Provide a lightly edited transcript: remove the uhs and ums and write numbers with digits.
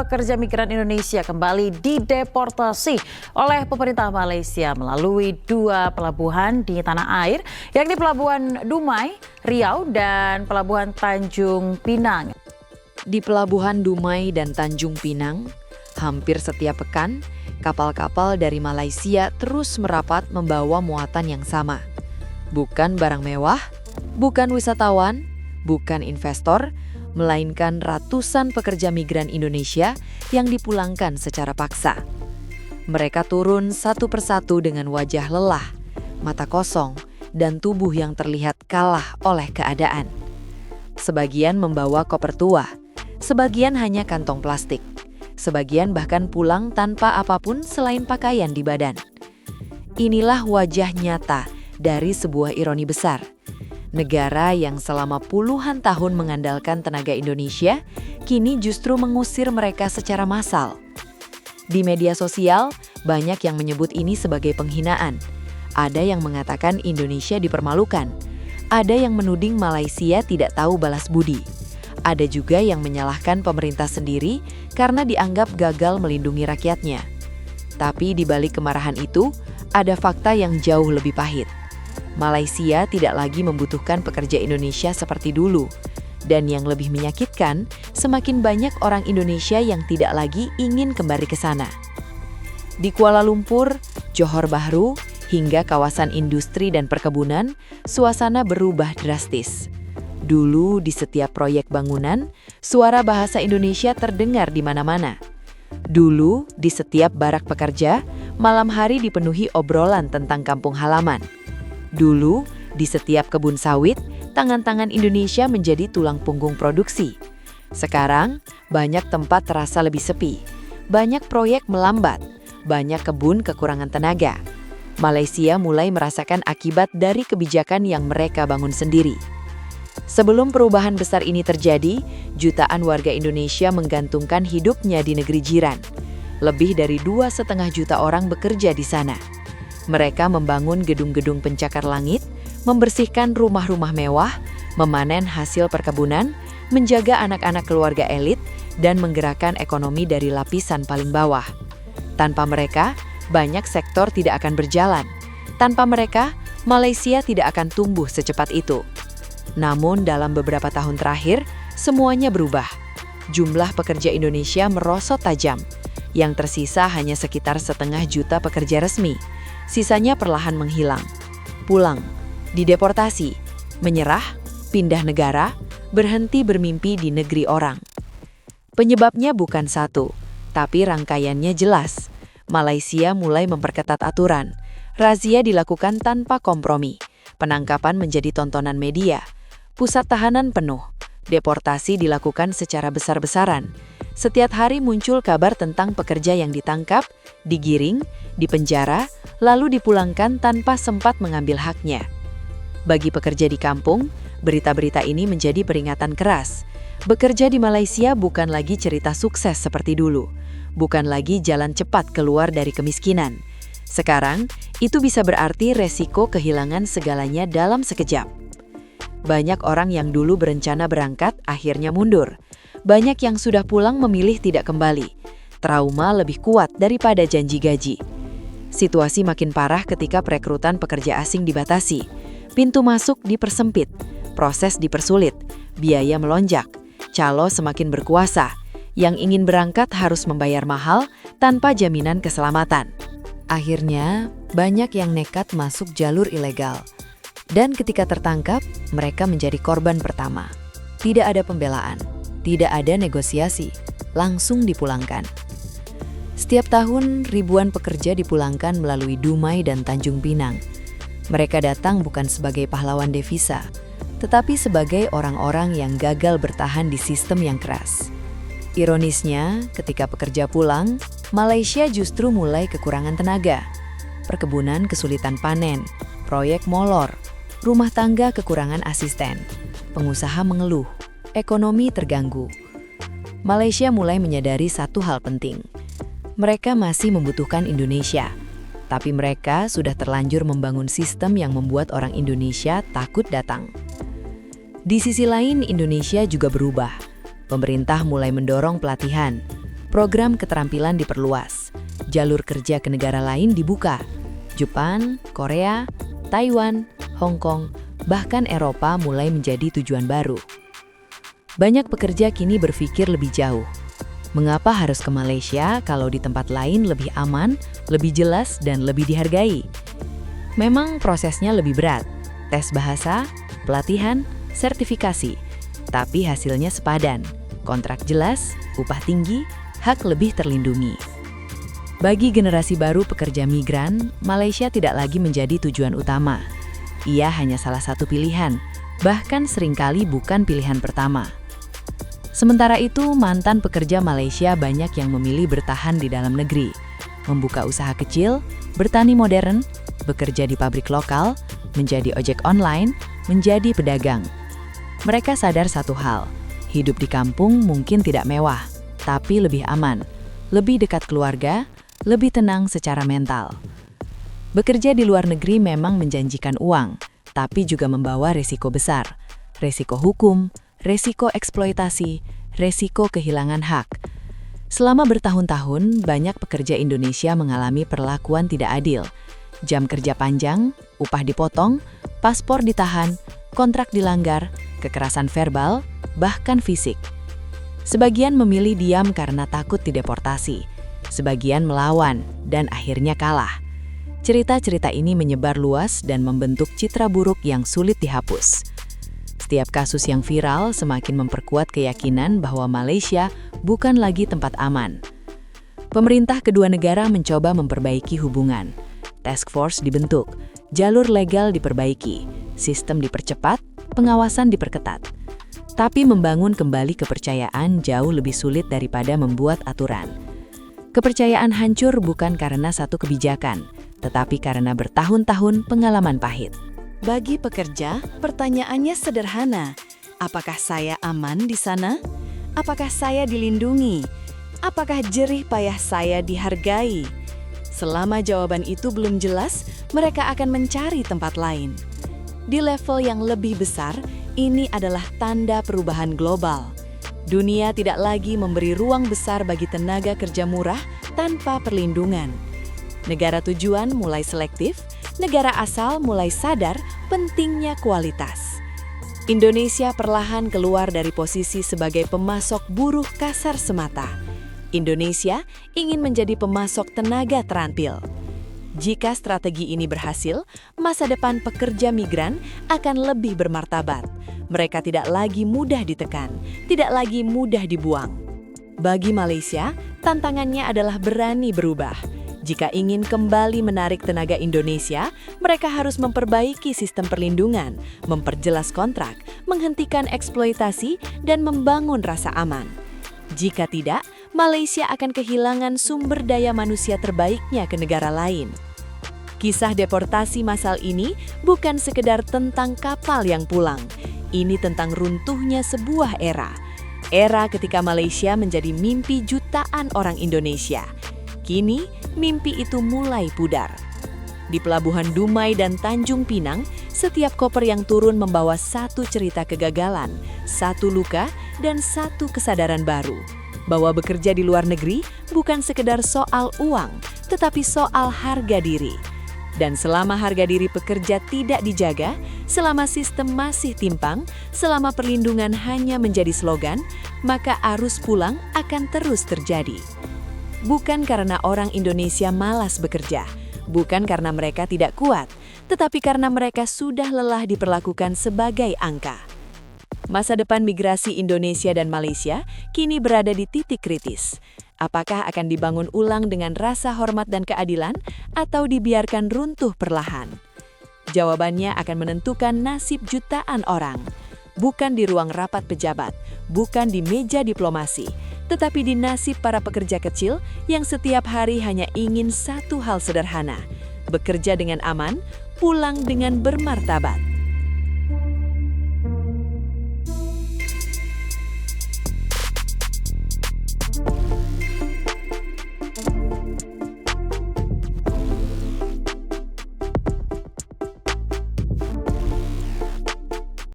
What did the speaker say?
pekerja migran Indonesia kembali dideportasi oleh pemerintah Malaysia melalui 2 pelabuhan di tanah air, yakni Pelabuhan Dumai, Riau, dan Pelabuhan Tanjung Pinang. Di Pelabuhan Dumai dan Tanjung Pinang, hampir setiap pekan, kapal-kapal dari Malaysia terus merapat membawa muatan yang sama. Bukan barang mewah, bukan wisatawan, bukan investor, melainkan ratusan pekerja migran Indonesia yang dipulangkan secara paksa. Mereka turun satu persatu dengan wajah lelah, mata kosong, dan tubuh yang terlihat kalah oleh keadaan. Sebagian membawa koper tua, sebagian hanya kantong plastik, sebagian bahkan pulang tanpa apapun selain pakaian di badan. Inilah wajah nyata dari sebuah ironi besar. Negara yang selama puluhan tahun mengandalkan tenaga Indonesia, kini justru mengusir mereka secara massal. Di media sosial, banyak yang menyebut ini sebagai penghinaan. Ada yang mengatakan Indonesia dipermalukan. Ada yang menuding Malaysia tidak tahu balas budi. Ada juga yang menyalahkan pemerintah sendiri karena dianggap gagal melindungi rakyatnya. Tapi di balik kemarahan itu, ada fakta yang jauh lebih pahit. Malaysia tidak lagi membutuhkan pekerja Indonesia seperti dulu. Dan yang lebih menyakitkan, semakin banyak orang Indonesia yang tidak lagi ingin kembali ke sana. Di Kuala Lumpur, Johor Bahru, hingga kawasan industri dan perkebunan, suasana berubah drastis. Dulu di setiap proyek bangunan, suara bahasa Indonesia terdengar di mana-mana. Dulu di setiap barak pekerja, malam hari dipenuhi obrolan tentang kampung halaman. Dulu, di setiap kebun sawit, tangan-tangan Indonesia menjadi tulang punggung produksi. Sekarang, banyak tempat terasa lebih sepi. Banyak proyek melambat, banyak kebun kekurangan tenaga. Malaysia mulai merasakan akibat dari kebijakan yang mereka bangun sendiri. Sebelum perubahan besar ini terjadi, jutaan warga Indonesia menggantungkan hidupnya di negeri jiran. Lebih dari 2,5 juta orang bekerja di sana. Mereka membangun gedung-gedung pencakar langit, membersihkan rumah-rumah mewah, memanen hasil perkebunan, menjaga anak-anak keluarga elit, dan menggerakkan ekonomi dari lapisan paling bawah. Tanpa mereka, banyak sektor tidak akan berjalan. Tanpa mereka, Malaysia tidak akan tumbuh secepat itu. Namun dalam beberapa tahun terakhir, semuanya berubah. Jumlah pekerja Indonesia merosot tajam. Yang tersisa hanya sekitar 0,5 juta pekerja resmi. Sisanya perlahan menghilang, pulang, dideportasi, menyerah, pindah negara, berhenti bermimpi di negeri orang. Penyebabnya bukan satu, tapi rangkaiannya jelas. Malaysia mulai memperketat aturan, razia dilakukan tanpa kompromi, penangkapan menjadi tontonan media, pusat tahanan penuh, deportasi dilakukan secara besar-besaran. Setiap hari muncul kabar tentang pekerja yang ditangkap, digiring, dipenjara, lalu dipulangkan tanpa sempat mengambil haknya. Bagi pekerja di kampung, berita-berita ini menjadi peringatan keras. Bekerja di Malaysia bukan lagi cerita sukses seperti dulu. Bukan lagi jalan cepat keluar dari kemiskinan. Sekarang, itu bisa berarti resiko kehilangan segalanya dalam sekejap. Banyak orang yang dulu berencana berangkat akhirnya mundur. Banyak yang sudah pulang memilih tidak kembali. Trauma lebih kuat daripada janji gaji. Situasi makin parah ketika perekrutan pekerja asing dibatasi. Pintu masuk dipersempit, proses dipersulit, biaya melonjak, calo semakin berkuasa. Yang ingin berangkat harus membayar mahal tanpa jaminan keselamatan. Akhirnya, banyak yang nekat masuk jalur ilegal. Dan ketika tertangkap, mereka menjadi korban pertama. Tidak ada pembelaan. Tidak ada negosiasi, langsung dipulangkan. Setiap tahun, ribuan pekerja dipulangkan melalui Dumai dan Tanjung Pinang. Mereka datang bukan sebagai pahlawan devisa, tetapi sebagai orang-orang yang gagal bertahan di sistem yang keras. Ironisnya, ketika pekerja pulang, Malaysia justru mulai kekurangan tenaga. Perkebunan kesulitan panen, proyek molor, rumah tangga kekurangan asisten, pengusaha mengeluh. Ekonomi terganggu. Malaysia mulai menyadari satu hal penting. Mereka masih membutuhkan Indonesia, tapi mereka sudah terlanjur membangun sistem yang membuat orang Indonesia takut datang. Di sisi lain, Indonesia juga berubah. Pemerintah mulai mendorong pelatihan, Program keterampilan diperluas, jalur kerja ke negara lain dibuka. Jepang, Korea, Taiwan, Hong Kong, bahkan Eropa mulai menjadi tujuan baru. Banyak pekerja kini berpikir lebih jauh. Mengapa harus ke Malaysia kalau di tempat lain lebih aman, lebih jelas, dan lebih dihargai? Memang prosesnya lebih berat, tes bahasa, pelatihan, sertifikasi, tapi hasilnya sepadan, kontrak jelas, upah tinggi, hak lebih terlindungi. Bagi generasi baru pekerja migran, Malaysia tidak lagi menjadi tujuan utama. Ia hanya salah satu pilihan, bahkan seringkali bukan pilihan pertama. Sementara itu, mantan pekerja Malaysia banyak yang memilih bertahan di dalam negeri, membuka usaha kecil, bertani modern, bekerja di pabrik lokal, menjadi ojek online, menjadi pedagang. Mereka sadar satu hal, hidup di kampung mungkin tidak mewah, tapi lebih aman, lebih dekat keluarga, lebih tenang secara mental. Bekerja di luar negeri memang menjanjikan uang, tapi juga membawa risiko besar. Risiko hukum, risiko eksploitasi, risiko kehilangan hak. Selama bertahun-tahun, banyak pekerja Indonesia mengalami perlakuan tidak adil. Jam kerja panjang, upah dipotong, paspor ditahan, kontrak dilanggar, kekerasan verbal, bahkan fisik. Sebagian memilih diam karena takut dideportasi. Sebagian melawan dan akhirnya kalah. Cerita-cerita ini menyebar luas dan membentuk citra buruk yang sulit dihapus. Setiap kasus yang viral semakin memperkuat keyakinan bahwa Malaysia bukan lagi tempat aman. Pemerintah kedua negara mencoba memperbaiki hubungan. Task Force dibentuk, jalur legal diperbaiki, sistem dipercepat, pengawasan diperketat. Tapi membangun kembali kepercayaan jauh lebih sulit daripada membuat aturan. Kepercayaan hancur bukan karena satu kebijakan, tetapi karena bertahun-tahun pengalaman pahit. Bagi pekerja, pertanyaannya sederhana. Apakah saya aman di sana? Apakah saya dilindungi? Apakah jerih payah saya dihargai? Selama jawaban itu belum jelas, mereka akan mencari tempat lain. Di level yang lebih besar, ini adalah tanda perubahan global. Dunia tidak lagi memberi ruang besar bagi tenaga kerja murah tanpa perlindungan. Negara tujuan mulai selektif, negara asal mulai sadar pentingnya kualitas. Indonesia perlahan keluar dari posisi sebagai pemasok buruh kasar semata. Indonesia ingin menjadi pemasok tenaga terampil. Jika strategi ini berhasil, masa depan pekerja migran akan lebih bermartabat. Mereka tidak lagi mudah ditekan, tidak lagi mudah dibuang. Bagi Malaysia, tantangannya adalah berani berubah. Jika ingin kembali menarik tenaga Indonesia, mereka harus memperbaiki sistem perlindungan, memperjelas kontrak, menghentikan eksploitasi, dan membangun rasa aman. Jika tidak, Malaysia akan kehilangan sumber daya manusia terbaiknya ke negara lain. Kisah deportasi massal ini bukan sekedar tentang kapal yang pulang. Ini tentang runtuhnya sebuah era. Era ketika Malaysia menjadi mimpi jutaan orang Indonesia. Kini, mimpi itu mulai pudar. Di Pelabuhan Dumai dan Tanjung Pinang, setiap koper yang turun membawa satu cerita kegagalan, satu luka, dan satu kesadaran baru. Bahwa bekerja di luar negeri bukan sekedar soal uang, tetapi soal harga diri. Dan selama harga diri pekerja tidak dijaga, selama sistem masih timpang, selama perlindungan hanya menjadi slogan, maka arus pulang akan terus terjadi. Bukan karena orang Indonesia malas bekerja, bukan karena mereka tidak kuat, tetapi karena mereka sudah lelah diperlakukan sebagai angka. Masa depan migrasi Indonesia dan Malaysia kini berada di titik kritis. Apakah akan dibangun ulang dengan rasa hormat dan keadilan atau dibiarkan runtuh perlahan? Jawabannya akan menentukan nasib jutaan orang. Bukan di ruang rapat pejabat, bukan di meja diplomasi, tetapi di nasib para pekerja kecil yang setiap hari hanya ingin satu hal sederhana, bekerja dengan aman, pulang dengan bermartabat.